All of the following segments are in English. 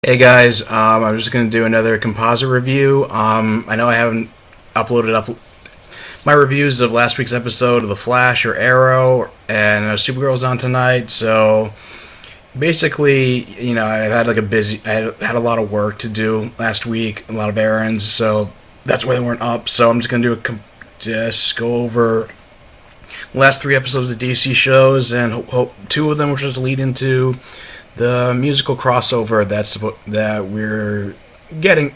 Hey guys, I'm just going to do another composite review. I know I haven't uploaded my reviews of last week's episode of The Flash or Arrow, and Supergirl's on tonight. So basically, I had I had a lot of work to do last week, a lot of errands, so that's why they weren't up. So I'm just going to just go over the last three episodes of DC shows, and hope two of them, which was lead into the musical crossover that we're getting,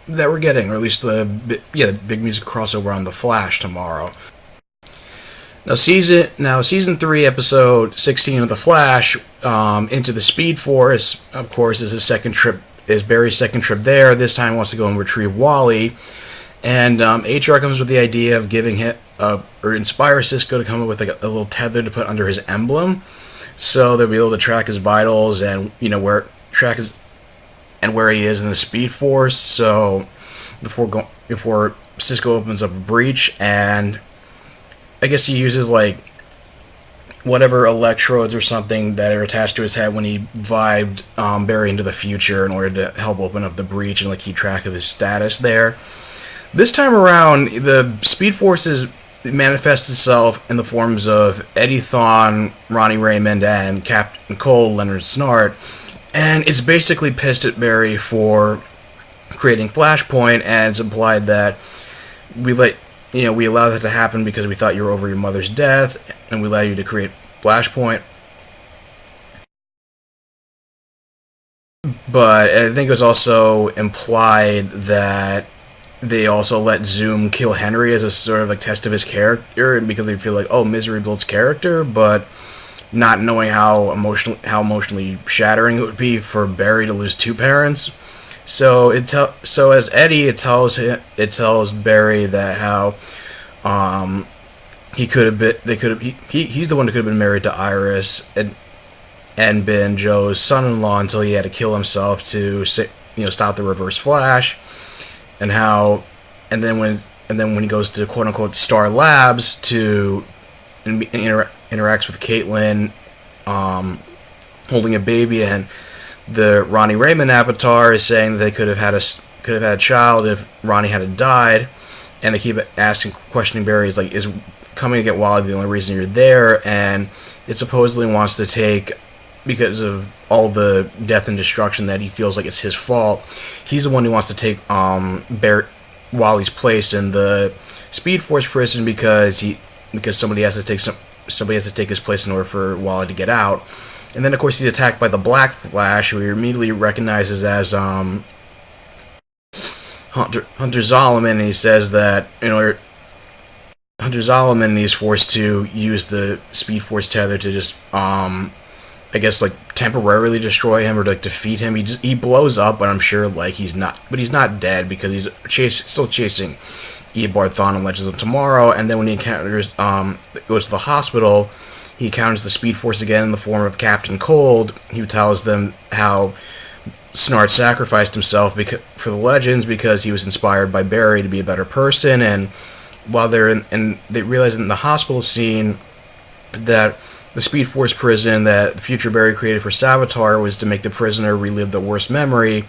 or at least the big music crossover on The Flash tomorrow. Season 3, episode 16 of The Flash, into the Speed Force, of course, is Barry's second trip there. This time he wants to go and retrieve Wally, and HR comes with the idea of giving him or inspire Cisco to come up with like a little tether to put under his emblem, so they'll be able to track his vitals and where he is in the Speed Force. So before Cisco opens up a breach, and I guess he uses like whatever electrodes or something that are attached to his head when he vibed Barry into the future in order to help open up the breach and like keep track of his status there. This time around, the Speed Force manifests itself in the forms of Eddie Thawne, Ronnie Raymond, and Captain Cole, Leonard Snart, and it's basically pissed at Barry for creating Flashpoint, and it's implied that we allowed that to happen because we thought you were over your mother's death, and we allowed you to create Flashpoint. But I think it was also implied that they also let Zoom kill Henry as a sort of like test of his character, and because they feel like, oh, misery builds character, but not knowing how emotionally shattering it would be for Barry to lose two parents. So as Eddie, it tells Barry that how he's the one who could have been married to Iris and been Joe's son-in-law until he had to kill himself to stop the Reverse Flash. And then when he goes to quote unquote Star Labs to interacts with Caitlin, holding a baby, and the Ronnie Raymond avatar is saying that they could have had a child if Ronnie hadn't died, and they keep questioning Barry, is coming to get Wally the only reason you're there, and it supposedly wants to take, because of all the death and destruction that he feels like it's his fault, he's the one who wants to take Wally's place in the Speed Force prison because somebody has to take his place in order for Wally to get out. And then of course he's attacked by the Black Flash, who he immediately recognizes as Hunter Zolomon, and he says that Hunter Zolomon is forced to use the Speed Force tether to just I guess like temporarily destroy him or like defeat him. He blows up, but I'm sure like he's not dead because he's still chasing Eobard Thawne and Legends of Tomorrow. And then when he goes to the hospital, he encounters the Speed Force again in the form of Captain Cold, who tells them how Snart sacrificed himself for the Legends because he was inspired by Barry to be a better person. And while they realize in the hospital scene that the Speed Force prison that the future Barry created for Savitar was to make the prisoner relive the worst memory,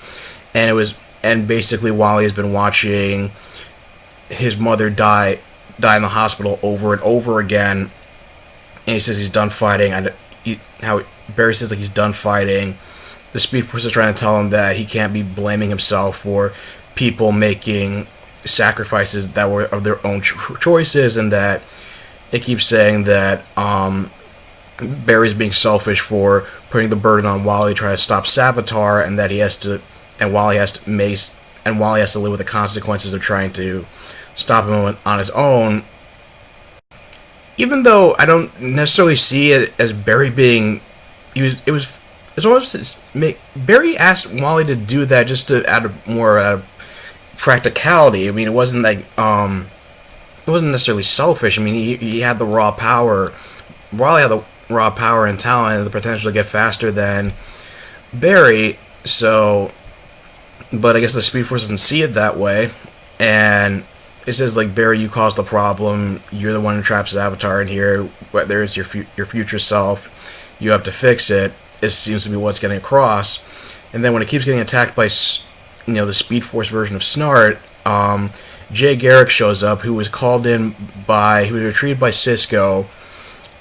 and basically Wally has been watching his mother die in the hospital over and over again, and he says he's done fighting. Barry says like he's done fighting. The Speed Force is trying to tell him that he can't be blaming himself for people making sacrifices that were of their own choices, and that it keeps saying that Barry's being selfish for putting the burden on Wally to try to stop Savitar, and that Wally has to live with the consequences of trying to stop him on his own. Even though I don't necessarily see it as Barry being, Barry asked Wally to do that just to add more practicality. I mean, it wasn't like it wasn't necessarily selfish. I mean, he had the raw power. Wally had the raw power and talent and the potential to get faster than Barry, so, but I guess the Speed Force doesn't see it that way, and it says like, Barry, you caused the problem, you're the one who traps the Avatar in here, whether it's your future self, you have to fix it. It seems to be what's getting across. And then when it keeps getting attacked by, the Speed Force version of Snart, Jay Garrick shows up, who was retrieved by Cisco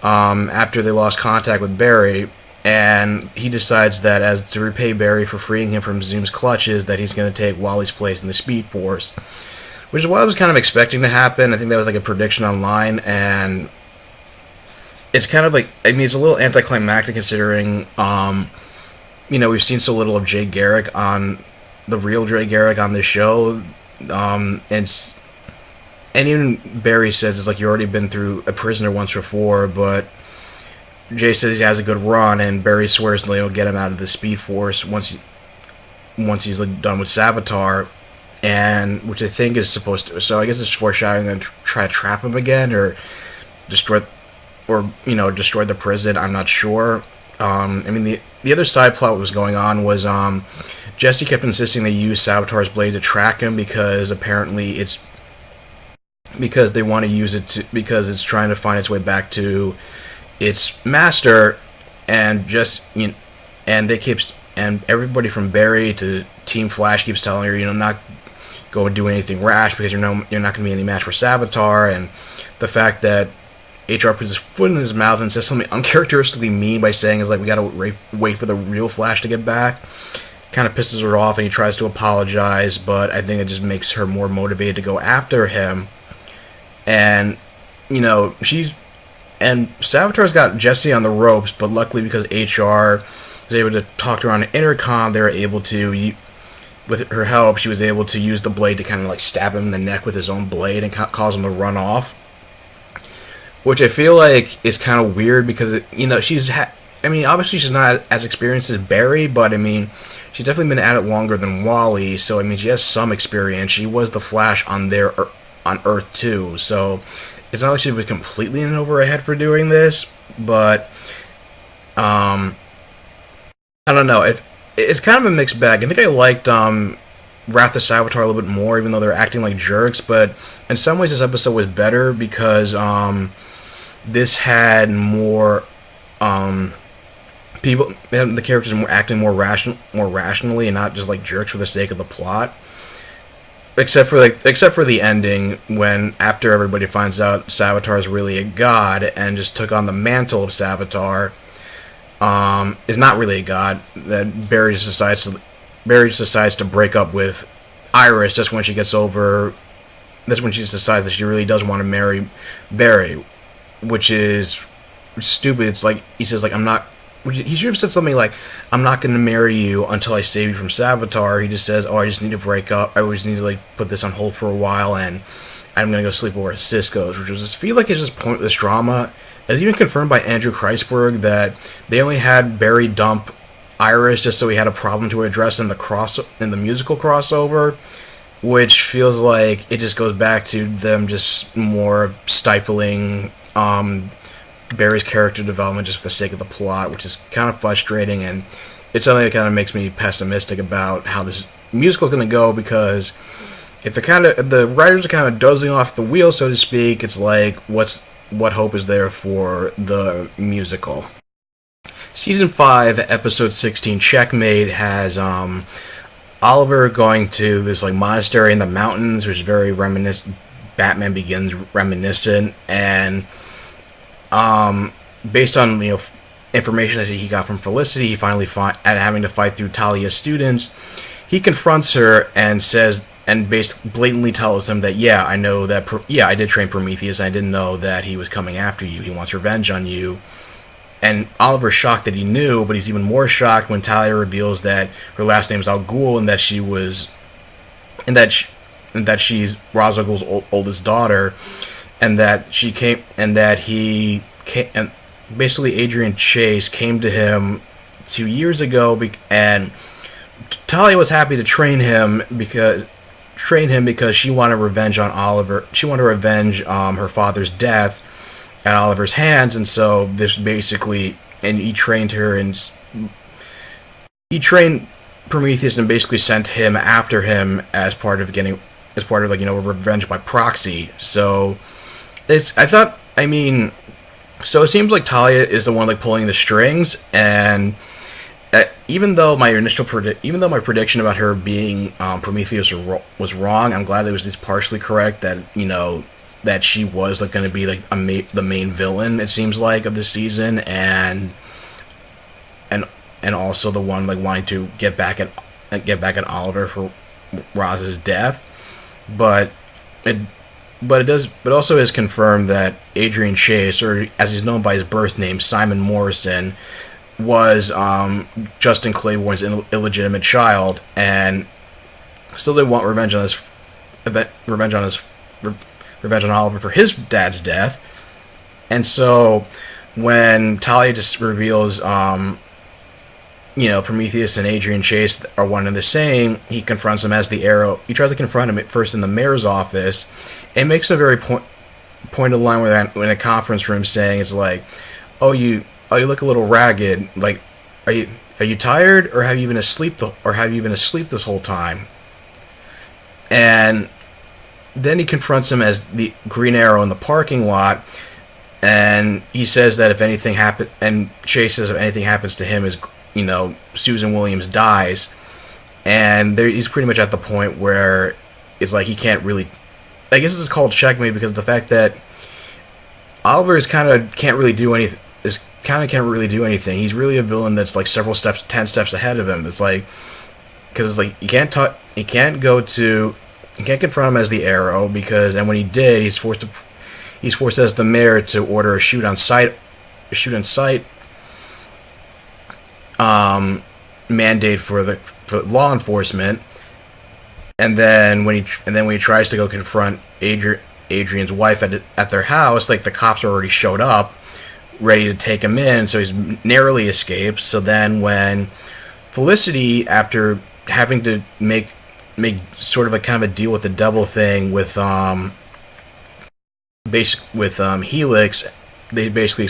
after they lost contact with Barry, and he decides that as to repay Barry for freeing him from Zoom's clutches, that he's going to take Wally's place in the Speed Force, which is what I was kind of expecting to happen. I think that was like a prediction online, and it's kind of like, it's a little anticlimactic considering, we've seen so little of Jay Garrick on the real Jay Garrick on this show, and even Barry says it's like you already been through a prisoner once before, but Jay says he has a good run, and Barry swears he'll get him out of the Speed Force once he's done with Savitar, and which I think is supposed to. So I guess it's foreshadowing them to try to trap him again or destroy the prison. I'm not sure. The other side plot that was going on was Jesse kept insisting they use Savitar's blade to track him because apparently because they want to use it because it's trying to find its way back to its master, and and everybody from Barry to Team Flash keeps telling her, not go and do anything rash because you're not going to be any match for Savitar, and the fact that HR puts his foot in his mouth and says something uncharacteristically mean by saying is like, we gotta wait for the real Flash to get back, kind of pisses her off, and he tries to apologize, but I think it just makes her more motivated to go after him. And Savitar's got Jesse on the ropes, but luckily because HR was able to talk to her on an intercom, they were able to, with her help, she was able to use the blade to kind of like stab him in the neck with his own blade and cause him to run off. Which I feel like is kind of weird because, obviously she's not as experienced as Barry, but she's definitely been at it longer than Wally, so she has some experience. She was the Flash on Earth too, so it's not like she was completely in over her head for doing this, but I don't know. It's kind of a mixed bag. I think I liked Wrath of Savitar a little bit more, even though they're acting like jerks, but in some ways this episode was better because this had more people, the characters were acting more rationally and not just like jerks for the sake of the plot. Except for the ending, when after everybody finds out Savitar is really a god and just took on the mantle of Savitar, is not really a god. That Barry just decides to break up with Iris just when she gets over. That's when she just decides that she really does want to marry Barry, which is stupid. It's like he says, like, I'm not. He should have said something like, I'm not going to marry you until I save you from Savitar. He just says, I just need to break up. I just need to put this on hold for a while, and I'm going to go sleep over at Cisco's, which just feel like it's just pointless drama. It's even confirmed by Andrew Kreisberg that they only had Barry dump Iris just so he had a problem to address in the musical crossover, which feels like it just goes back to them just more stifling Barry's character development just for the sake of the plot, which is kind of frustrating, and it's something that kind of makes me pessimistic about how this musical is going to go, because if the writers are kind of dozing off the wheel, so to speak, it's like, what hope is there for the musical? Season 5, Episode 16, Checkmate, has Oliver going to this monastery in the mountains, which is very Batman Begins reminiscent, and based on information that he got from Felicity, he finally having to fight through Talia's students. He confronts her and says, and basically blatantly tells him that, I know that, I did train Prometheus. I didn't know that he was coming after you. He wants revenge on you. And Oliver's shocked that he knew, but he's even more shocked when Talia reveals that her last name is Al Ghul, and that she's Ra's al Ghul's oldest daughter, and that he came, and basically Adrian Chase came to him 2 years ago, and Talia was happy to train him because she wanted revenge on Oliver. She wanted to revenge her father's death at Oliver's hands, and so this basically, and he trained Prometheus and basically sent him after him as part of revenge by proxy. So so it seems like Talia is the one pulling the strings, and even though even though my prediction about her being Prometheus was wrong, I'm glad it was just partially correct. That that she was like going to be like the main villain. It seems like of the season, and also the one like wanting to get back at Oliver for Roz's death. But it but also is confirmed that Adrian Chase, or as he's known by his birth name, Simon Morrison, was Justin Claiborne's illegitimate child, and still did want revenge on Oliver for his dad's death. And so when Talia just reveals Prometheus and Adrian Chase are one and the same, he confronts him as the Arrow. He tries to confront him at first in the mayor's office, and makes a very pointed line in a conference room saying, it's like, oh, you look a little ragged. Like, are you tired, or have you been asleep this whole time? And then he confronts him as the Green Arrow in the parking lot, and he says that if anything happens, and Chase says if anything happens to him, is Susan Williams dies, and he's pretty much at the point where it's like he can't really. I guess it's called checkmate because of the fact that Oliver can't really do anything. Can't really do anything. He's really a villain that's like 10 steps ahead of him. It's like, because it's like you can't confront him as the Arrow and when he did, he's forced as the mayor to order a shoot on sight mandate for law enforcement. And then when he tries to go confront Adrian's wife at their house, like the cops already showed up, ready to take him in, so he's narrowly escapes. So then when Felicity, after having to make sort of a kind of a deal with the devil thing with Helix, they basically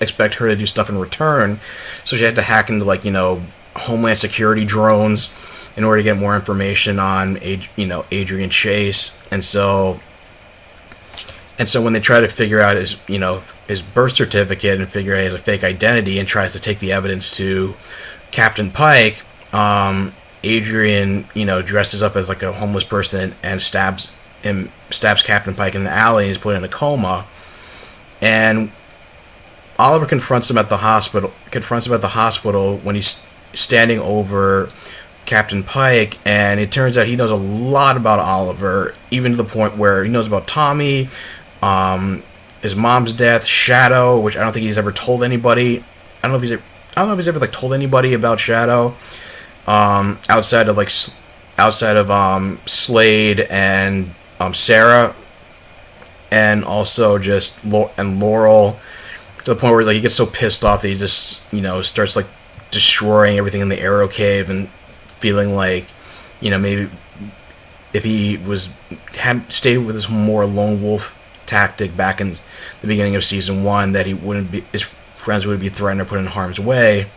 expect her to do stuff in return. So she had to hack into Homeland Security drones in order to get more information on Adrian Chase. And so when they try to figure out his birth certificate and figure out he has a fake identity and tries to take the evidence to Captain Pike, Adrian dresses up as like a homeless person and stabs Captain Pike in the alley, and he's put in a coma. And Oliver confronts him at the hospital when he's standing over Captain Pike, and it turns out he knows a lot about Oliver, even to the point where he knows about Tommy, his mom's death, Shadow, which I don't think he's ever told anybody. I don't know if he's ever told anybody about Shadow, outside of Slade and Sarah, and also just Laurel, to the point where he gets so pissed off that he just starts destroying everything in the Arrow Cave, and feeling like maybe if he had stayed with his more lone wolf tactic back in the beginning of season 1, that his friends would be threatened or put in harm's way.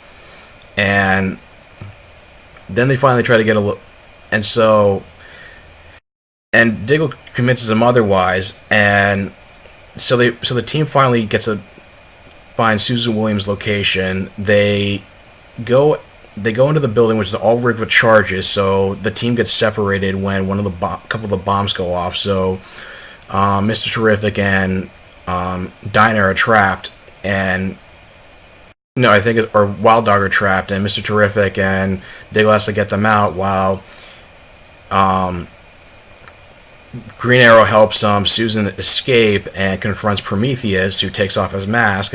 And then they finally try to get and Diggle convinces him otherwise, and so the team finally gets to find Susan Williams' location. They go into the building, which is all rigged with charges, so the team gets separated when couple of the bombs go off. So Mr. Terrific and Dinah are trapped, and Wild Dog are trapped, and Mr. Terrific and Diggle has to get them out, while Green Arrow helps Susan escape and confronts Prometheus, who takes off his mask,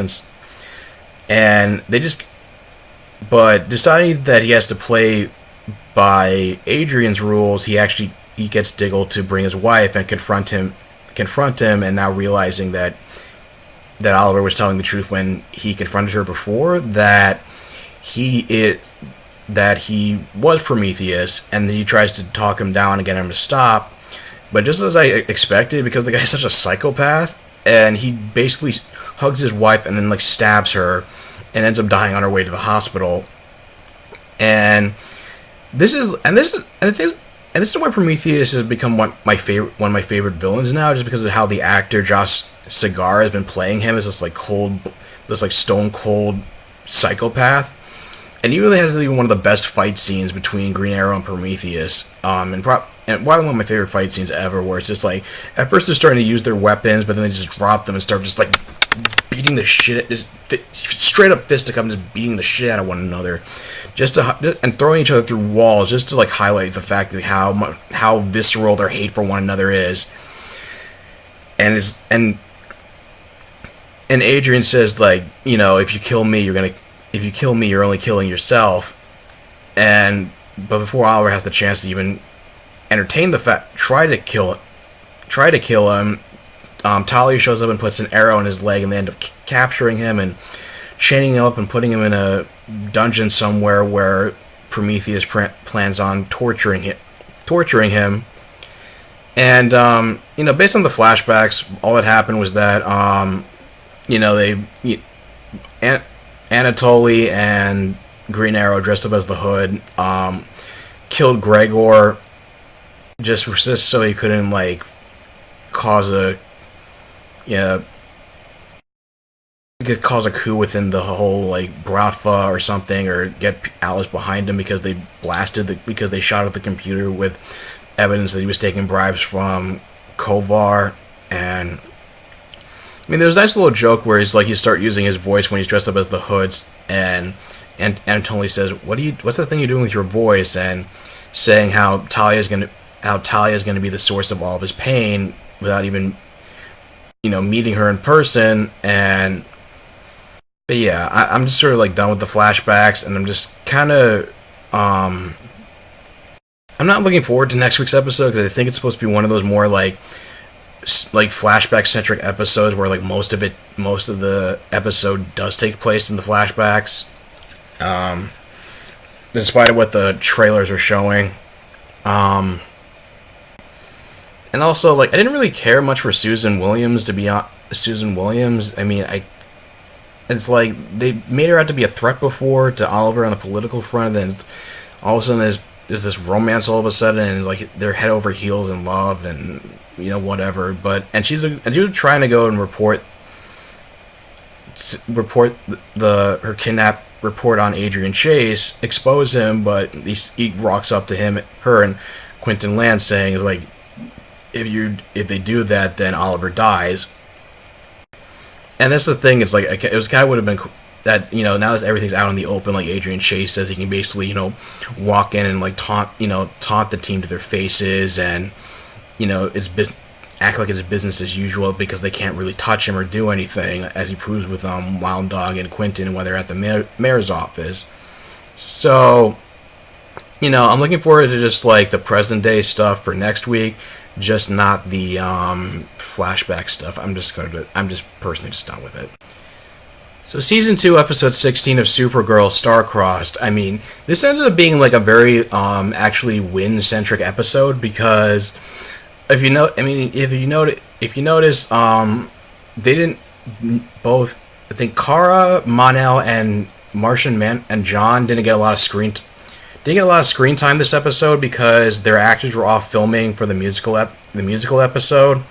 but deciding that he has to play by Adrian's rules, he gets Diggle to bring his wife and confront him, and now realizing that Oliver was telling the truth when he confronted her before, that he was Prometheus, and then he tries to talk him down and get him to stop. But just as I expected, because the guy's such a psychopath, and he basically hugs his wife and then stabs her, and ends up dying on her way to the hospital. And this is why Prometheus has become one of my favorite villains now, just because of how the actor Josh Segar has been playing him as this stone cold psychopath. and he really has even one of the best fight scenes between Green Arrow and Prometheus. And probably one of my favorite fight scenes ever, where it's just like, at first they're starting to use their weapons, but then they just drop them and start just like beating the shit, just straight up fisticuffs, just beating the shit out of one another, and throwing each other through walls, just to like highlight the fact that how visceral their hate for one another is. And Adrian says, like, you know, if you kill me, you're only killing yourself. But before Oliver has the chance to even entertain the fact, try to kill him, Talia shows up and puts an arrow in his leg, and they end up capturing him and chaining him up and putting him in a dungeon somewhere where Prometheus plans on torturing him. And you know, based on the flashbacks, all that happened was that you know, Anatoly and Green Arrow, dressed up as the Hood, killed Gregor just so he couldn't like cause a coup within the whole like Bratva or something, or get Alice behind him because they shot at the computer with evidence that he was taking bribes from Kovar. And I mean, there's a nice little joke where he start using his voice when he's dressed up as the Hoods, and Anatoly says, "What's the thing you're doing with your voice?" And saying how Talia's gonna be the source of all of his pain without even, you know, meeting her in person. But yeah, I'm just sort of like done with the flashbacks, and I'm just kind of I'm not looking forward to next week's episode, because I think it's supposed to be one of those more like flashback centric episodes where like most of the episode does take place in the flashbacks, despite what the trailers are showing. And also, like, I didn't really care much for Susan Williams, to be honest. Susan Williams, I mean, it's like they made her out to be a threat before to Oliver on the political front, and then all of a sudden there's this romance all of a sudden, and like they're head over heels in love, and you know, whatever. And she was trying to go and report her kidnap report on Adrian Chase, expose him, but he rocks up to her and Quentin Land, saying like, if they do that, then Oliver dies. And that's the thing. It's like, it was kind of would have been that, you know, now that everything's out in the open, like Adrian Chase says, he can basically, you know, walk in and like taunt the team to their faces, and you know, act like it's business as usual, because they can't really touch him or do anything, as he proves with Wild Dog and Quentin when they're at the mayor's office. So, you know, I'm looking forward to just like the present day stuff for next week, just not the flashback stuff. I'm just personally just done with it. So season 2, episode 16 of Supergirl, Star-Crossed. I mean, this ended up being like a very actually win-centric episode, because if you notice, they didn't both. I think Kara, Mon-El, and Martian Man and John didn't get a lot of screen time this episode, because their actors were off filming for the musical episode.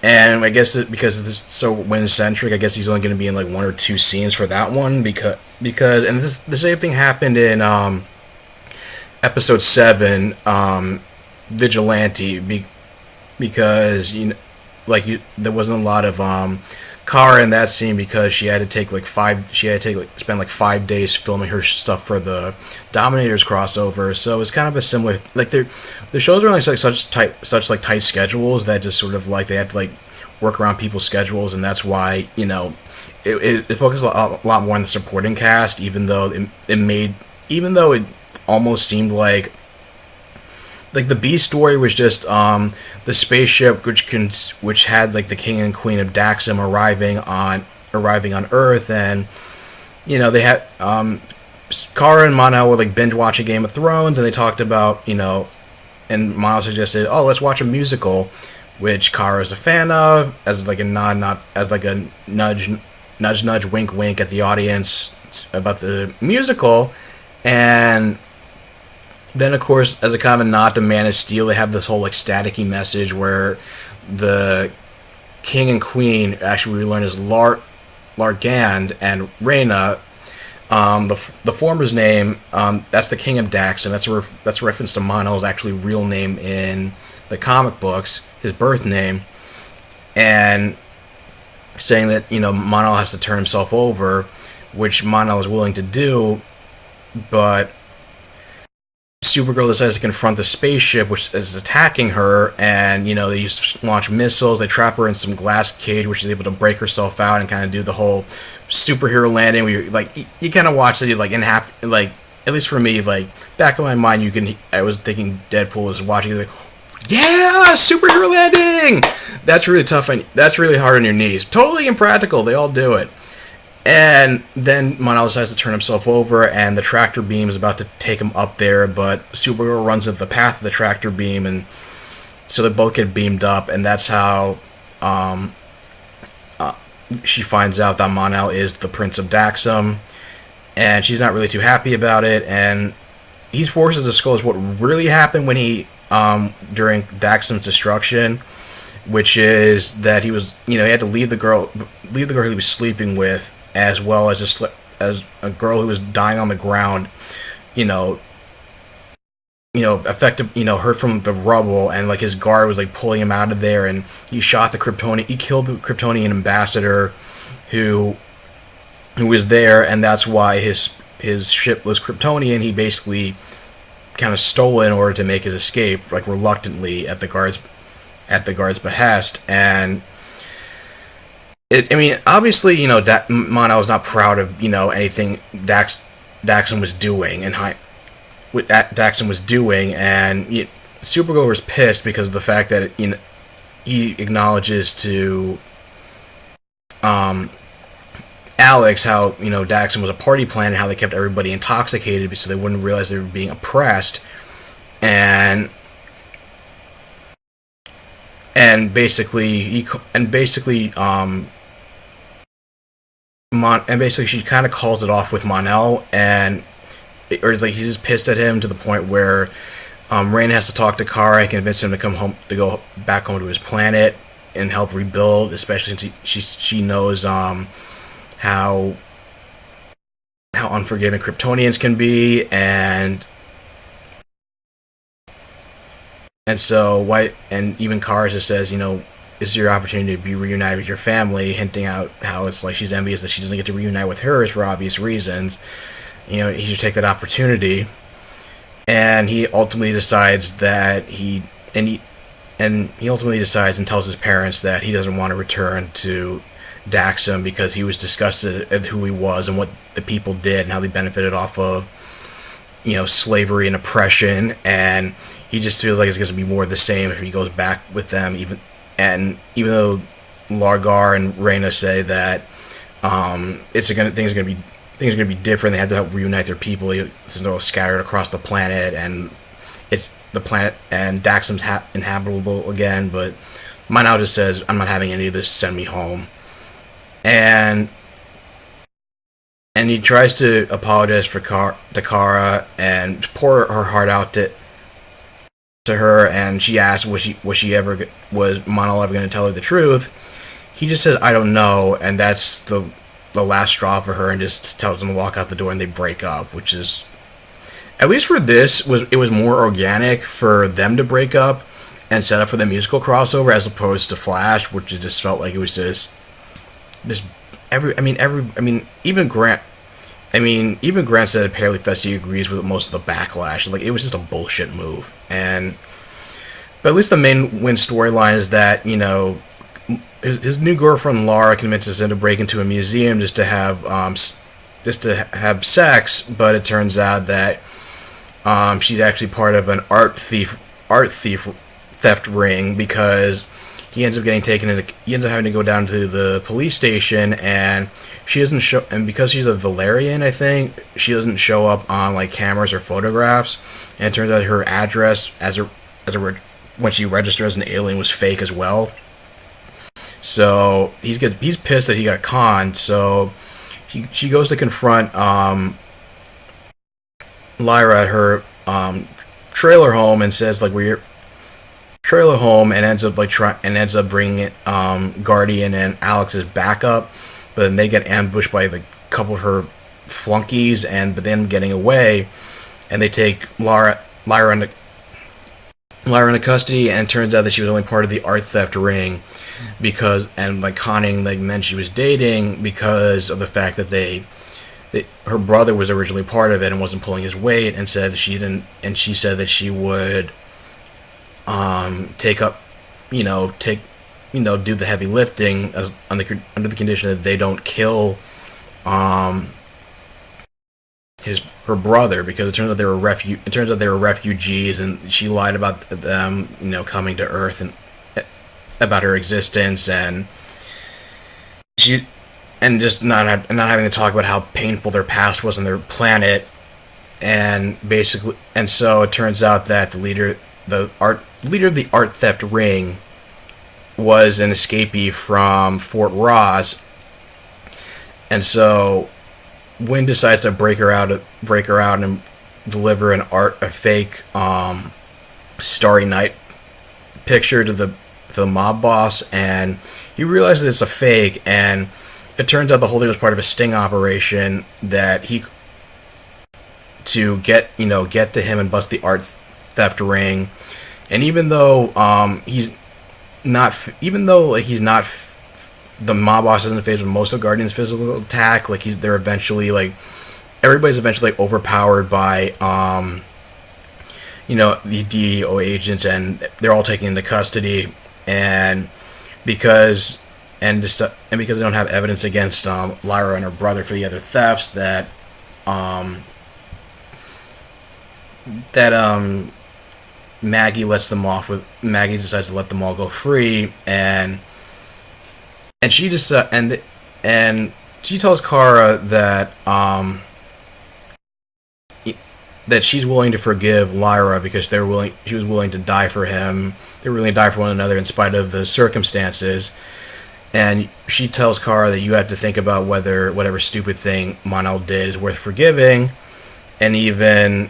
And I guess because this is so win-centric, I guess he's only going to be in like 1 or 2 scenes for that one, because the same thing happened in episode 7, Vigilante, because there wasn't a lot of Kara in that scene, because she had to spend 5 days filming her stuff for the Dominators crossover. So it's kind of a similar, like, the shows are only like such tight schedules that just sort of like they have to like work around people's schedules, and that's why, you know, it focused a lot more on the supporting cast, even though it almost seemed like the B story was just the spaceship which had like the king and queen of Daxam arriving on Earth, and you know, they had Kara and Mon-El were like binge watching Game of Thrones, and they talked about, you know, and Mon-El suggested, oh, let's watch a musical, which Kara is a fan of, as like a nudge, wink, wink at the audience about the musical. And then, of course, as a kind of a nod to Man of Steel, they have this whole like staticky message where the king and queen, actually we learn, is Largand and Reyna, The former's name, that's the King of Daxon. That's a reference to Monel's actually real name in the comic books, his birth name, and saying that Monel has to turn himself over, which Monel is willing to do, but Supergirl decides to confront the spaceship which is attacking her, and they launch missiles. They trap her in some glass cage, which is able to break herself out and kind of do the whole superhero landing. Where you kind of watch that, at least for me, back in my mind, I was thinking Deadpool is watching, yeah, superhero landing. That's really tough, and that's really hard on your knees. Totally impractical. They all do it. And then Monel decides to turn himself over, and the tractor beam is about to take him up there, but Supergirl runs into the path of the tractor beam, and so they both get beamed up, and that's how she finds out that Monel is the Prince of Daxam, and she's not really too happy about it, and he's forced to disclose what really happened when he, during Daxam's destruction, which is that he was, he had to leave the girl he was sleeping with, as well as a girl who was dying on the ground, affected, hurt from the rubble, and his guard was pulling him out of there, and he killed the Kryptonian ambassador who was there, and that's why his ship was Kryptonian. He basically kind of stole it in order to make his escape, reluctantly at the guard's behest, and obviously, Monel was not proud of, anything Daxam was doing, and Daxam was doing, and Supergirl was pissed because of the fact that, he acknowledges to, Alex how, Daxam was a party plan and how they kept everybody intoxicated so they wouldn't realize they were being oppressed, and basically she kind of calls it off with Monel, he's just pissed at him to the point where Rain has to talk to Kara and convince him to go back home to his planet and help rebuild, especially since she knows how unforgiving Kryptonians can be, and so even Kara just says, this is your opportunity to be reunited with your family, hinting out how it's she's envious that she doesn't get to reunite with hers for obvious reasons. He should take that opportunity, and he ultimately decides that he ultimately decides and tells his parents that he doesn't want to return to Daxam because he was disgusted at who he was and what the people did and how they benefited off of slavery and oppression, and he just feels like it's going to be more of the same if he goes back with them, even though Largar and Reyna say that things are going to be different, they have to help reunite their people since they're all scattered across the planet, and it's the planet and Daxam's inhabitable again. But Monel just says, "I'm not having any of this. Send me home." And he tries to apologize to Kara and pour her heart out to her, and she asks was Monel ever going to tell her the truth. He just says, "I don't know," and that's the last straw for her, and just tells them to walk out the door, and they break up, which is, at least for this, it was more organic for them to break up and set up for the musical crossover as opposed to Flash, which it just felt like it was just even Grant said apparently Festi agrees with most of the backlash. It was just a bullshit move. But at least the main Win storyline is that, his new girlfriend Lara convinces him to break into a museum just to have sex, but it turns out that she's actually part of an art theft ring, because he ends up having to go down to the police station, and she doesn't show, and because she's a Valerian, I think, she doesn't show up on cameras or photographs, and it turns out her address when she registered as an alien was fake as well. So he's pissed that he got conned. So she goes to confront Lyra at her trailer home and says we're trailer home, and ends up bringing Guardian and Alex's backup, but then they get ambushed by the couple of her flunkies, but then getting away, and they take Lyra into custody, and it turns out that she was only part of the art theft ring, and like conning like men she was dating, because of the fact that her brother was originally part of it and wasn't pulling his weight, and said that she didn't, and she said that she would do the heavy lifting under the condition that they don't kill her brother, because it turns out they were refugees, and she lied about them coming to Earth and about her existence, and just not having to talk about how painful their past was on their planet, and so it turns out that the leader of the art theft ring was an escapee from Fort Ross, and so Wynn decides to break her out and deliver a fake Starry Night picture to the mob boss, and he realizes it's a fake, and it turns out the whole thing was part of a sting operation to get to him and bust the art theft ring. And even though the mob boss isn't faced with most of Guardian's physical attack, they're eventually everybody's eventually overpowered by the DEO agents, and they're all taken into custody, and because they don't have evidence against Lyra and her brother for the other thefts, Maggie decides to let them all go free, and she just and she tells Kara that she's willing to forgive Lyra because she was willing to die for him. They were willing to die for one another in spite of the circumstances. And she tells Kara that you have to think about whether whatever stupid thing Mon-El did is worth forgiving, and even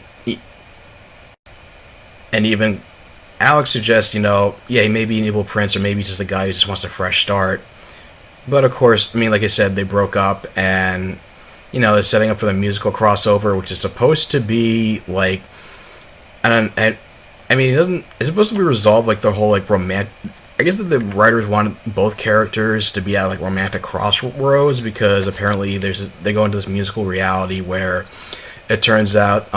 Alex suggests, he may be an evil prince, or maybe just a guy who just wants a fresh start. But of course, like I said, they broke up, and they're setting up for the musical crossover, which is supposed to be it's supposed to be resolved the whole romantic. I guess that the writers wanted both characters to be at romantic crossroads, because apparently they go into this musical reality where it turns out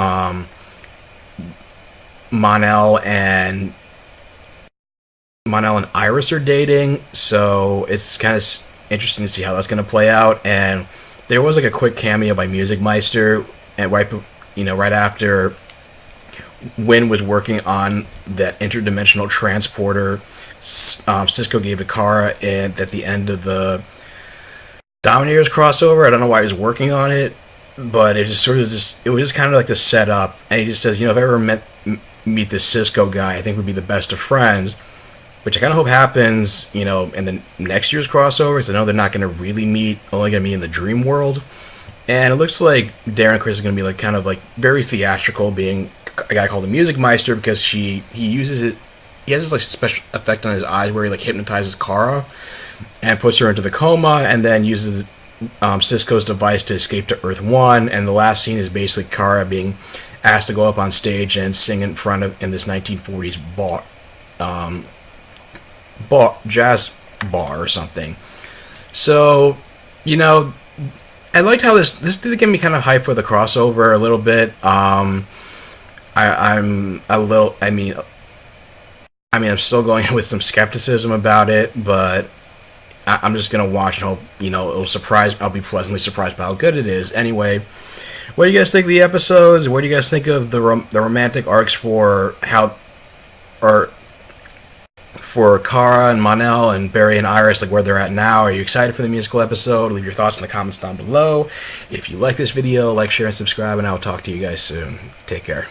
Mon-El and Iris are dating, so it's kind of interesting to see how that's going to play out. And there was a quick cameo by Music Meister, and right after Wynn was working on that interdimensional transporter Cisco gave to Kara at the end of the Dominators crossover. I don't know why he was working on it, but it was just kind of the setup. And he just says, if I ever meet this Cisco guy, I think we'd be the best of friends, which I kind of hope happens, in the next year's crossover, because I know they're not going to really meet, only going to be in the dream world. And it looks like Darren Criss is going to be kind of very theatrical, being a guy called the Music Meister, because he uses it. He has this special effect on his eyes where he hypnotizes Kara and puts her into the coma, and then uses Cisco's device to escape to Earth 1. And the last scene is basically Kara being asked to go up on stage and sing in this 1940s jazz bar or something. So, I liked how this did get me kind of hyped for the crossover a little bit. I'm still going in with some skepticism about it, but I'm just gonna watch and hope I'll be pleasantly surprised by how good it is. Anyway, what do you guys think of the episodes? What do you guys think of the romantic arcs for Kara and Mon-El and Barry and Iris, where they're at now? Are you excited for the musical episode? Leave your thoughts in the comments down below. If you like this video, share, and subscribe, and I will talk to you guys soon. Take care.